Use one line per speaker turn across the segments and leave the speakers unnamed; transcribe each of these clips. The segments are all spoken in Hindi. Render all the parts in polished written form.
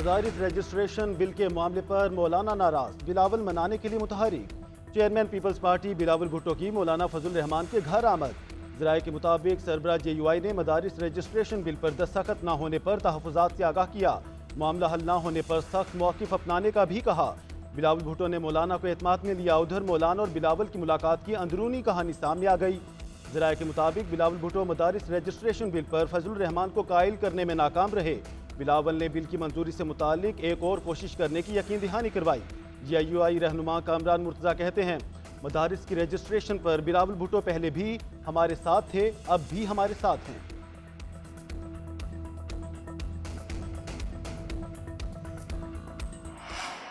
मदारिस रजिस्ट्रेशन बिल के मामले पर मौलाना नाराज, बिलावल मनाने के लिए मुतहरिक। Chairman people's party Bilawal Bhutto की मौलाना फजल रहमान के घर आमद। ज़राए के मुताबिक सरबराह JUI ने मदारिस रजिस्ट्रेशन बिल पर दस्तखत न होने पर तहफ़्फ़ुज़ात से आगाह किया। मामला हल न होने पर सख्त मौक़िफ़ अपनाने का भी कहा। बिलावल भुट्टो ने मौलाना को एतमाद में लिया। उधर मौलाना और बिलावल की मुलाकात की अंदरूनी कहानी सामने आ गई। ज़राए के मुताबिक बिलावल भुट्टो मदारिस रजिस्ट्रेशन बिल पर फजल रहमान को कायल करने में नाकाम रहे। बिलावल ने बिल की मंजूरी से मुतालिक एक और कोशिश करने की यकीन दहानी करवाई। JUI रहनुमा कामरान मुर्तज़ा कहते हैं, मदारिस की रजिस्ट्रेशन पर बिलावल भुट्टो पहले भी हमारे साथ थे, अब भी हमारे साथ हैं।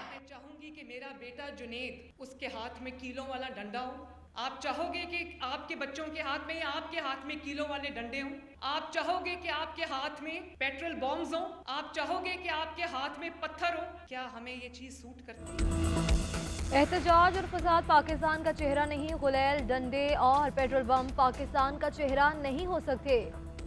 मैं चाहूंगी कि मेरा बेटा जुनेद उसके हाथ में कीलों वाला डंडा हो। आप चाहोगे कि आपके बच्चों के हाथ में या आपके हाथ में कीलों वाले डंडे हों? आप चाहोगे कि आपके हाथ में पेट्रोल बॉम्ब्स हों? आप चाहोगे कि आपके हाथ में पत्थर हो? क्या हमें ये चीज सूट करती है?
एहतजाज और फसाद पाकिस्तान का चेहरा नहीं, गुलेल, डंडे और पेट्रोल बम पाकिस्तान का चेहरा नहीं हो सकते।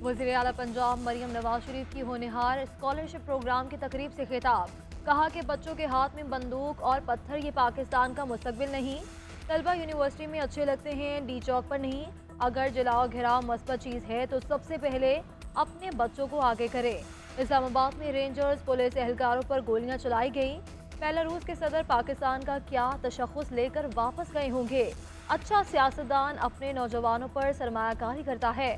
वज़ीर आला पंजाब मरियम नवाज शरीफ की होनहार स्कॉलरशिप प्रोग्राम की तकरीब से खिताब, कहा कि बच्चों के हाथ में बंदूक और पत्थर ये पाकिस्तान का मुस्तकबिल नहीं। तलबा यूनिवर्सिटी में अच्छे लगते हैं, डी चौक पर नहीं। अगर जलाओ घिराव मस्बत चीज़ है तो सबसे पहले अपने बच्चों को आगे करें। इस्लामाबाद में रेंजर्स पुलिस एहलकारों पर गोलियां चलाई गई। बेलारूस के सदर पाकिस्तान का क्या तशख़्ख़ुस लेकर वापस गए होंगे। अच्छा सियासतदान अपने नौजवानों पर सरमायाकारी करता है।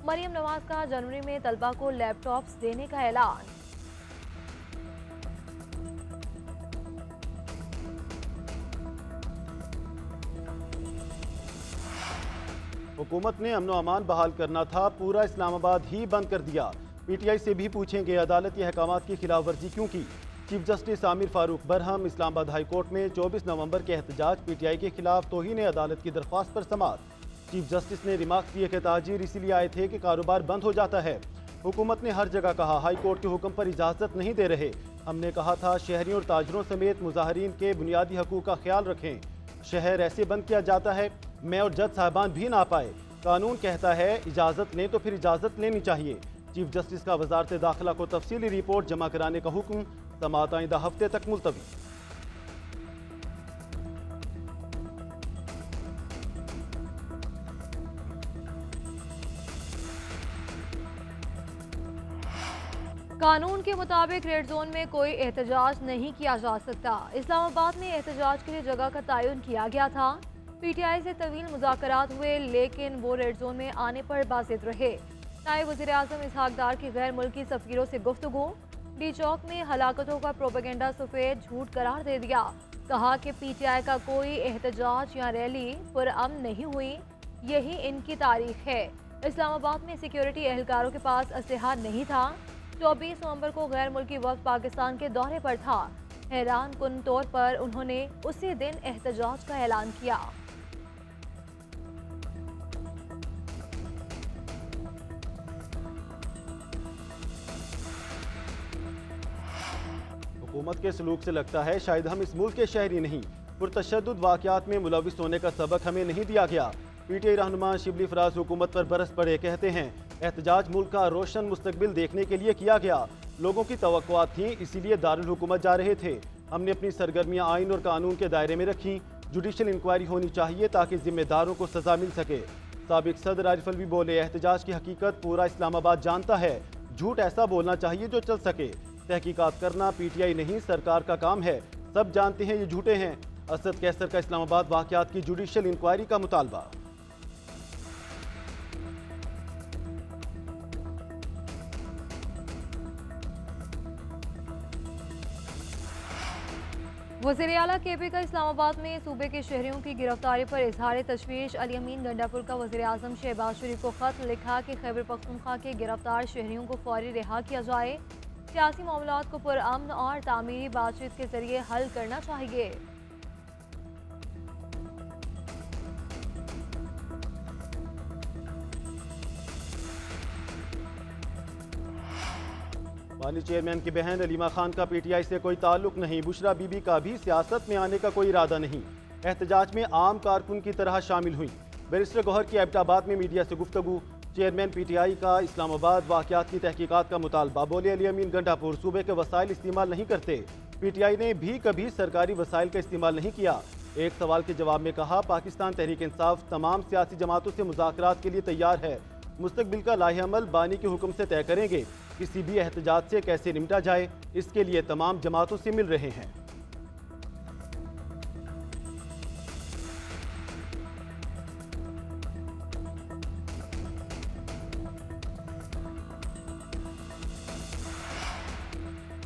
मरियम नवाज का जनवरी में तलबा को लैपटॉप्स देने का ऐलान।
हुकूमत ने अमन अमान बहाल करना था, पूरा इस्लामाबाद ही बंद कर दिया। PTI से भी पूछेंगे अदालती अहकामात की खिलाफ वर्जी क्यों की। Chief justice Aamir Farooq Barham Islamabad high court में 24 नवंबर के एहतजाज PTI के खिलाफ तौहीन अदालत की दरख्वास्त पर समाअत। चीफ जस्टिस ने रिमार्क दिए कि ताजिर इसीलिए आए थे कि कारोबार बंद हो जाता है। हुकूमत ने हर जगह कहा हाई कोर्ट के हुक्म पर इजाज़त नहीं दे रहे। हमने कहा था शहरियों और ताजरों समेत मुजाहरीन के बुनियादी हकूक़ का ख्याल रखें। शहर ऐसे बंद किया जाता है, मैं और जज साहबान भी ना पाए। कानून कहता है इजाज़त लें तो फिर इजाज़त लेनी चाहिए। चीफ जस्टिस का वजारत दाखिला को तफसीली रिपोर्ट जमा कराने का हुक्म, समाअत आइंदा हफ्ते तक मुलतवी।
कानून के मुताबिक रेड जोन में कोई एहतजाज नहीं किया जा सकता। इस्लामाबाद में एहतजाज के लिए जगह का तयन किया गया था। PTI से तवील मुज़ाकरात हुए लेकिन वो रेड जोन में आने पर बाज़िद रहे। नायब वज़ीर आज़म इसहाक डार की गैर मुल्की सफ़ीरों से गुफ्तगू। डी चौक में हलाकतों का प्रोपेगेंडा सफ़ेद झूठ करार दे दिया। कहा कि PTI का कोई एहतजाज या रैली पुरअमन नहीं हुई, यही इनकी तारीख है। इस्लामाबाद में सिक्योरिटी एहलकारों के पास असलहा नहीं था। 24 नवंबर को गैर मुल्की वक्त पाकिस्तान के दौरे पर था। हैरान कुन तौर पर उन्होंने उसी दिन एहतजाज का ऐलान किया।
हुकूमत के सलूक से लगता है शायद हम इस मुल्क के शहरी नहीं, पुरतशद्दुद वाक़यात में मुलविस होने का सबक हमें नहीं दिया गया। PTI रहनुमा शिबली फराज हुकूमत पर बरस पड़े, कहते हैं एहतजाज मुल्क का रोशन मुस्तकबिल देखने के लिए किया गया। लोगों की तवक्कुआत थी, इसीलिए दारुल हुकूमत जा रहे थे। हमने अपनी सरगर्मियाँ आइन और कानून के दायरे में रखी। जुडिशल इंक्वायरी होनी चाहिए ताकि जिम्मेदारों को सजा मिल सके। साबिक सदर आरिफ अलवी बोले, एहतजाज की हकीकत पूरा इस्लामाबाद जानता है, झूठ ऐसा बोलना चाहिए जो चल सके। तहकीकात करना PTI नहीं सरकार का काम है, सब जानते हैं ये झूठे हैं। असद कैसर का इस्लामाबाद वाक़यात की जुडिशल इंक्वायरी का मुतालबा।
वज़ीर आला KP का इस्लामाबाद में सूबे के शहरियों की गिरफ्तारी पर इजहार तशवीश। अली अमीन गंडापुर का वज़ीर आज़म शहबाज शरीफ को खत लिखा कि खैबर पख्तूनख्वा के गिरफ्तार शहरियों को फौरी रिहा किया जाए। सियासी मामलात को पुरअमन और तामीरी बातचीत के जरिए हल करना चाहिए।
वानी चेयरमैन की बहन अलीमा खान का PTI से कोई ताल्लुक नहीं। बुशरा बीबी का भी सियासत में आने का कोई इरादा नहीं। एहतजाज में आम कारकुन की तरह शामिल हुई। बैरिस्टर गौहर की एबटाबाद में मीडिया से गुफ्तगू। चेयरमैन PTI का इस्लामाबाद वाक़यात की तहकीकात का मुतालबा। बोले अली अमीन गंडापुर सूबे के वसाइल इस्तेमाल नहीं करते। PTI ने भी कभी सरकारी वसाइल का इस्तेमाल नहीं किया। एक सवाल के जवाब में कहा, पाकिस्तान तहरीक इंसाफ तमाम सियासी जमातों से मुज़ाकरात के लिए तैयार है। मुस्तकबिल का लाहे अमल बानी के हुक्म से तय करेंगे। किसी भी एहतजाज से कैसे निपटा जाए, इसके लिए तमाम जमातों से मिल रहे हैं।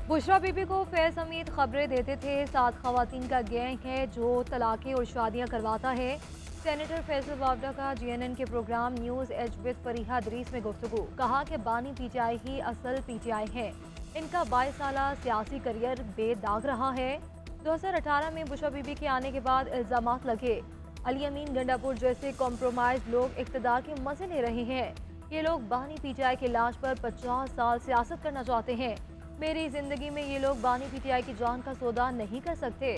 बुशरा बीबी को फैज हमीद खबरें देते थे। 7 खवातीन का गैंग है जो तलाक़ें और शादियां करवाता है। सेनेटर फैसल वावडा का GNN के programme news edge with Fariha Darees में गुफ्तगू। कहा कि बानी PTI ही असल PTI है। इनका 22 साला सियासी करियर बेदाग रहा है। 2018 में बुशरा बीबी के आने के बाद इल्ज़ामात लगे। अली अमीन गंडापुर जैसे कॉम्प्रोमाइज लोग इक़्तिदार के मजे ले रहे हैं। ये लोग बानी PTI के लाश पर 50 साल सियासत करना चाहते हैं। मेरी जिंदगी में ये लोग बानी PTI की जान का सौदा नहीं कर सकते।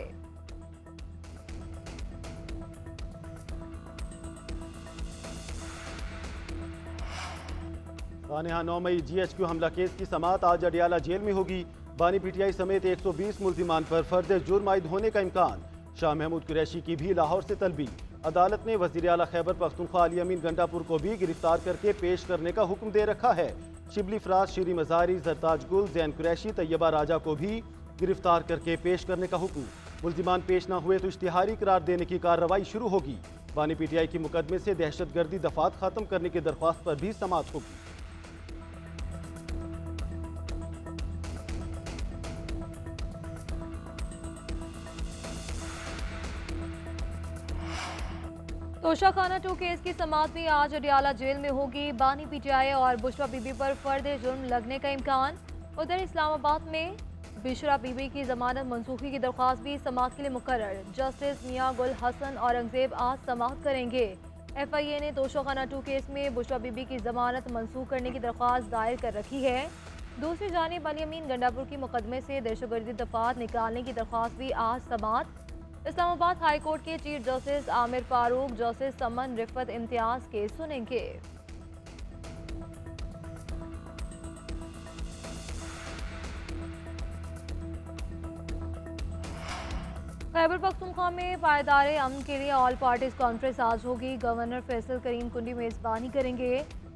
सानेहा 9 मई GHQ हमला केस की समाअत आज अडियाला जेल में होगी। बानी PTI समेत 120 मुल्जिमान पर फर्द जुर्म आयद होने का इम्कान। शाह महमूद कुरैशी की भी लाहौर से तलबी। अदालत ने वज़ीर आला खैबर पख्तूनख्वा अली अमीन गंडापुर को भी गिरफ्तार करके पेश करने का हुक्म दे रखा है। शिबली फराज, शीरी मजारी, जरताज गुल, जैन कुरैशी, तैयबा राजा को भी गिरफ्तार करके पेश करने का हुक्म। मुल्जिमान पेश न हुए तो इश्तिहारी करार देने की कार्रवाई शुरू होगी। बानी PTI की मुकदमे से दहशतगर्दी दफात खत्म करने की दरख्वास्त पर भी समाअत होगी।
तोशा खाना 2 केस की समाअत भी आज अडियाला जेल में होगी। बानी PTI और बुशरा बीबी पर फर्द जुर्म लगने का इम्कान। उधर इस्लामाबाद में बुशरा बीबी की जमानत मनसूखी की दरख्वास्त भी समाअत के लिए मुकर्रर। जस्टिस मियां गुल हसन औरंगजेब आज समाअत करेंगे। FIA ने तोशा खाना 2 केस में बुशरा बीबी की जमानत मनसूख करने की दरख्वास्त दायर कर रखी है। दूसरी जानिब अली अमीन गंडापुर की मुकदमे से दहशतगर्दी दफात निकालने की दरख्वास्त भी आज समाअत। इस्लामाबाद हाई कोर्ट के chief justice Aamir Farooq justice Saman Rifat Imtiaz case सुनेंगे। खैबर पख्तूनख्वा में पायदार अमन के लिए ऑल पार्टीज कॉन्फ्रेंस आज होगी। गवर्नर फैसल करीम कुंडी मेजबानी करेंगे।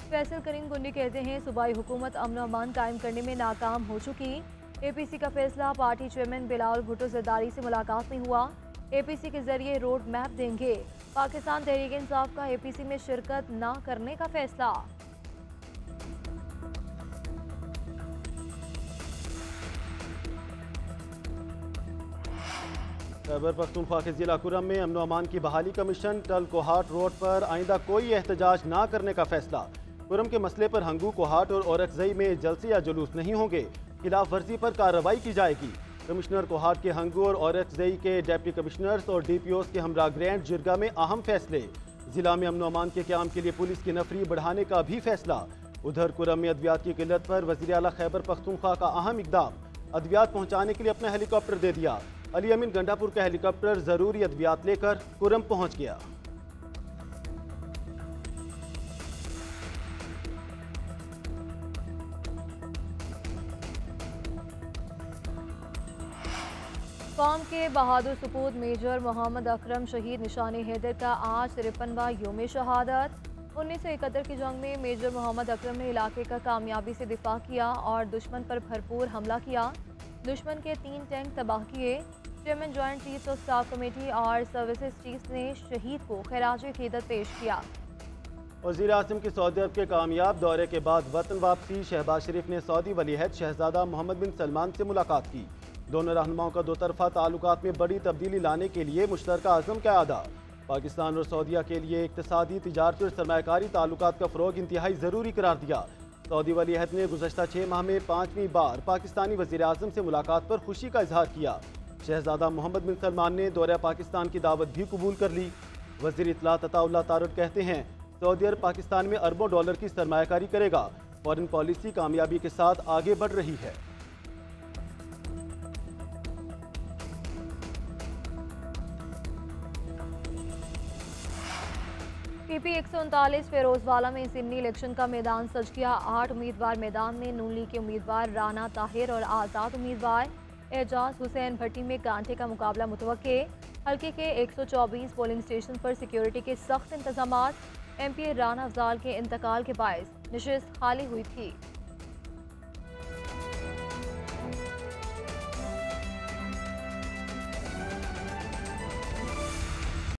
फैसल करीम कुंडी कहते हैं सूबाई हुकूमत अमन अमान कायम करने में नाकाम हो चुकी। APC का फैसला पार्टी चेयरमैन बिलावल भुट्टो जरदारी से मुलाकात में हुआ। APC के जरिए रोड मैप देंगे। पाकिस्तान तहरीक इंसाफ का APC में शिरकत न करने का फैसला।
खैबर पख्तूनख्वा के जिला कुरम में अमन अमान की बहाली कमीशन। टल कोहाट रोड पर आइंदा कोई एहतजाज न करने का फैसला। कुरम के मसले पर हंगू, कोहाट और औरकजई में जलसे या जुलूस नहीं होंगे। खिलाफ वर्जी पर कार्रवाई की जाएगी। कमिश्नर कोहाट के हंगू और औरकजई के डिप्टी कमिश्नर्स और DPOs के हमरा ग्रैंड जिरगा में अहम फैसले। जिला में अमन अमान के क़याम के लिए पुलिस की नफरी बढ़ाने का भी फैसला। उधर कुरम में अद्वियात की किल्लत पर वज़ीर आला खैबर पख्तूनख्वा का अहम इक़दाम। अद्वियात पहुँचाने के लिए अपना हेलीकॉप्टर दे दिया। अली अमीन गंडापुर का हेलीकॉप्टर ज़रूरी अद्वियात लेकर कुरम पहुँच गया।
कौम के बहादुर सपूत मेजर मोहम्मद अकरम शहीद निशानी हैदर का आज 53वां योम शहादत। 1971 की जंग में मेजर मोहम्मद अकरम ने इलाके का कामयाबी से दिफा किया और दुश्मन पर भरपूर हमला किया। दुश्मन के 3 टैंक तबाह किए। Chairman joint chiefs of staff committee और सर्विसेज चीफ्स ने शहीद को खैराज अकीदत पेश किया।
वज़ीर आज़म की सऊदी अरब के कामयाब दौरे के बाद वतन वापसी। शहबाज शरीफ ने सऊदी वलीअहद शहजादा मोहम्मद बिन सलमान से मुलाकात की। दोनों रहनुमाओं का 2 तरफ़ा ताल्लुकात में बड़ी तब्दीली लाने के लिए मुश्तरका अज़म का अदा। पाकिस्तान और सऊदीया के लिए इक़्तिसादी, तिजारती और सरमायाकारी ताल्लुकात का फ़रोग़ इंतहाई ज़रूरी करार दिया। सऊदी वलीअहद ने गुज़श्ता 6 माह में 5वीं बार पाकिस्तानी वज़ीर आज़म से मुलाकात पर खुशी का इजहार किया। शहजादा मोहम्मद बिन सलमान ने दौरे पाकिस्तान की दावत भी कबूल कर ली। वज़ीर इत्तलात अताउल्लाह तारड़ कहते हैं, सऊदी अरब पाकिस्तान में अरबों डॉलर की सरमायाकारी करेगा। फॉरेन पॉलिसी कामयाबी के साथ आगे बढ़ रही है।
पीपी 139 फिरोजवाला में सिमनी इलेक्शन का मैदान सज गया। 8 उम्मीदवार मैदान में। नून लीग के उम्मीदवार राना ताहिर और आज़ाद उम्मीदवार एजाज हुसैन भट्टी में कांटे का मुकाबला मुतवक्के। हल्के के 124 पोलिंग स्टेशन पर सिक्योरिटी के सख्त इंतजाम। MP राना अफजाल के इंतकाल के बायस नशिस्त खाली हुई थी।